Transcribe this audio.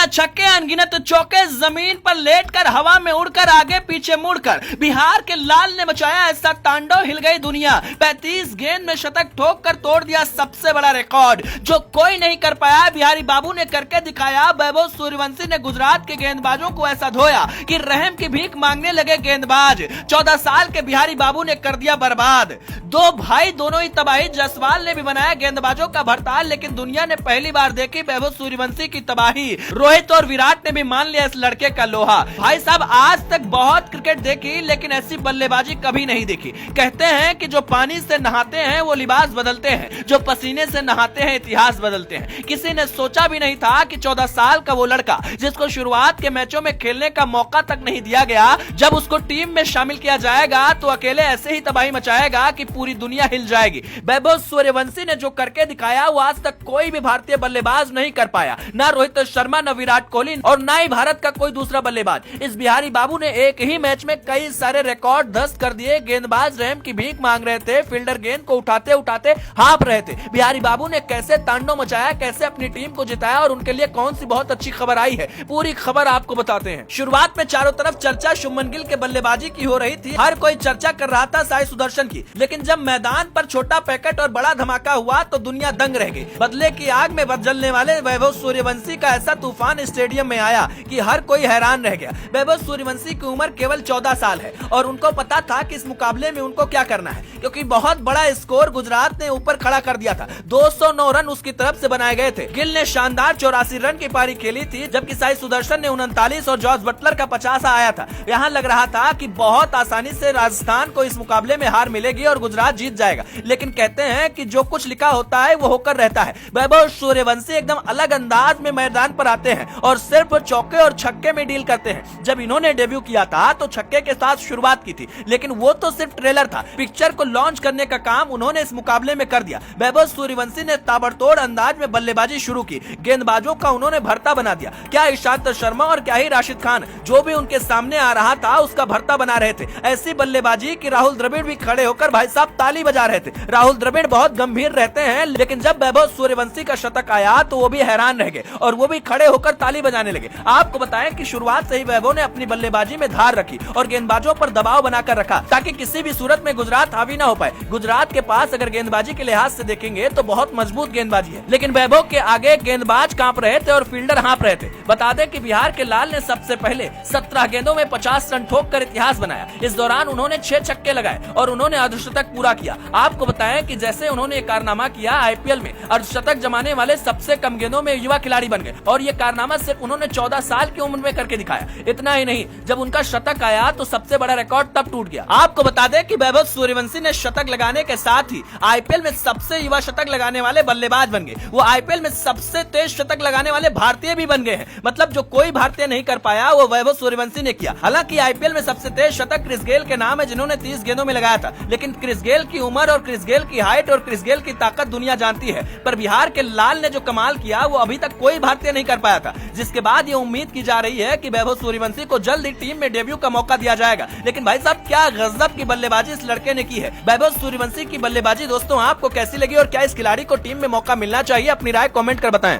छक्के, अनगिनत चौके, जमीन पर लेटकर, हवा में उड़कर, आगे पीछे मुड़कर बिहार के लाल ने मचाया ऐसा तांडव, हिल गई दुनिया। 35 गेंद में शतक ठोक कर तोड़ दिया सबसे बड़ा रिकॉर्ड, जो कोई नहीं कर पाया बिहारी बाबू ने करके दिखाया। वैभव सूर्यवंशी ने गुजरात के गेंदबाजों को ऐसा धोया कि रहम की भीख मांगने लगे गेंदबाज। 14 साल के बिहारी बाबू ने कर दिया बर्बाद। दो भाई दोनों ही तबाही। जायसवाल ने भी बनाया गेंदबाजों का भरताल, लेकिन दुनिया ने पहली बार देखी वैभव सूर्यवंशी की तबाही। रोहित और विराट ने भी मान लिया इस लड़के का लोहा। भाई साहब, आज तक बहुत क्रिकेट देखी, लेकिन ऐसी बल्लेबाजी कभी नहीं देखी। कहते हैं कि जो पानी से नहाते हैं वो लिबास बदलते हैं, जो पसीने से नहाते हैं इतिहास बदलते हैं। किसी ने सोचा भी नहीं था कि 14 साल का वो लड़का, जिसको शुरुआत के मैचों में खेलने का मौका तक नहीं दिया गया, जब उसको टीम में शामिल किया जाएगा तो अकेले ऐसे ही तबाही मचाएगा कि पूरी दुनिया हिल जाएगी। वैभव सूर्यवंशी ने जो करके दिखाया वो आज तक कोई भी भारतीय बल्लेबाज नहीं कर पाया, ना रोहित शर्मा, ना विराट कोहली और ना ही भारत का कोई दूसरा बल्लेबाज। इस बिहारी बाबू ने एक ही मैच में कई सारे रिकॉर्ड ध्वस्त कर दिए। गेंदबाज रहम की भीख मांग रहे थे, फील्डर गेंद को उठाते उठाते हाँफ रहे थे। बिहारी बाबू ने कैसे तांडव मचाया, कैसे अपनी टीम को जिताया और उनके लिए कौन सी बहुत अच्छी खबर आई है, पूरी खबर आपको बताते हैं। शुरुआत में चारों तरफ चर्चा शुभमन गिल के बल्लेबाजी की हो रही थी। हर कोई चर्चा कर रहा था साई सुदर्शन की, लेकिन जब मैदान पर छोटा पैकेट और बड़ा धमाका हुआ तो दुनिया दंग रह गई। बदले की आग में जलने वाले वैभव सूर्यवंशी का ऐसा तूफान स्टेडियम में आया कि हर कोई हैरान रह गया। वैभव सूर्यवंशी की उम्र केवल 14 साल है और उनको पता था कि इस मुकाबले में उनको क्या करना है, क्योंकि बहुत बड़ा स्कोर गुजरात ने ऊपर खड़ा कर दिया था। 209 रन उसकी तरफ से बनाए गए थे। गिल ने शानदार 84 रन की पारी खेली थी, जबकि साई सुदर्शन ने 39 और जॉर्ज बटलर का 50 आया था। यहाँ लग रहा था कि बहुत आसानी से राजस्थान को इस मुकाबले में हार मिलेगी और गुजरात जीत जाएगा, लेकिन कहते हैं कि जो कुछ लिखा होता है वो होकर रहता है। वैभव सूर्यवंशी एकदम अलग अंदाज में मैदान पर आते हैं और सिर्फ चौके और छक्के में डील करते हैं। जब इन्होंने डेब्यू किया था तो छक्के के साथ शुरुआत की थी, लेकिन वो तो सिर्फ ट्रेलर था। पिक्चर को लॉन्च करने का काम उन्होंने इस मुकाबले में कर दिया। वैभव सूर्यवंशी ने ताबड़तोड़ अंदाज में बल्लेबाजी शुरू की। गेंदबाजों का उन्होंने भरता बना दिया। क्या इशांत शर्मा और क्या ही राशिद खान, जो भी उनके सामने आ रहा था उसका भरता बना रहे थे। ऐसी बल्लेबाजी कि राहुल द्रविड़ भी खड़े होकर भाई साहब ताली बजा रहे थे। राहुल द्रविड़ बहुत गंभीर रहते हैं, लेकिन जब वैभव सूर्यवंशी का शतक आया तो वो भी हैरान रह गए और वो भी खड़े होकर ताली बजाने लगे। आपको बताएं कि शुरुआत से ही वैभव ने अपनी बल्लेबाजी में धार रखी और गेंदबाजों पर दबाव बनाकर रखा, ताकि किसी भी सूरत में गुजरात हावी ना हो पाए। गुजरात के पास अगर गेंदबाजी के लिहाज से देखेंगे तो बहुत मजबूत गेंदबाजी है, लेकिन वैभव के आगे गेंदबाज कांप रहे थे और फील्डर हाँप रहे थे। बता दें कि बिहार के लाल ने सबसे पहले 17 गेंदों में 50 रन ठोक कर इतिहास बनाया। इस दौरान उन्होंने 6 छक्के लगाए और उन्होंने अर्धशतक पूरा किया। आपको बताएं कि जैसे उन्होंने कारनामा किया, आईपीएल में अर्धशतक जमाने वाले सबसे कम गेंदों में युवा खिलाड़ी बन गए और ये कारनामा सिर्फ उन्होंने 14 साल की उम्र में करके दिखाया। इतना ही नहीं, जब उनका शतक आया तो सबसे बड़ा रिकॉर्ड तब टूट गया। आपको बता दें कि वैभव सूर्यवंशी ने शतक लगाने के साथ ही आईपीएल में सबसे युवा शतक लगाने वाले बल्लेबाज बन गए। वो आईपीएल में सबसे तेज शतक लगाने वाले भारतीय भी बन गए हैं। मतलब जो कोई भारतीय नहीं कर पाया वो वैभव सूर्यवंशी ने किया। हालांकि आईपीएल में सबसे तेज शतक क्रिस गेल के नाम है, जिन्होंने 30 गेंदों में लगाया था, लेकिन क्रिस गेल की उम्र और क्रिस गेल की हाइट और क्रिस गेल की ताकत दुनिया जानती है। पर बिहार के लाल ने जो कमाल किया वो अभी तक कोई भारतीय नहीं कर पाया था, जिसके बाद ये उम्मीद की जा रही है कि वैभव सूर्यवंशी को जल्द ही टीम में डेब्यू का मौका दिया जाएगा। लेकिन भाई साहब, क्या गजब की बल्लेबाजी इस लड़के ने की है। वैभव सूर्यवंशी की बल्लेबाजी दोस्तों आपको कैसी लगी और क्या इस खिलाड़ी को टीम में मौका मिलना चाहिए? अपनी राय कमेंट कर बताएं।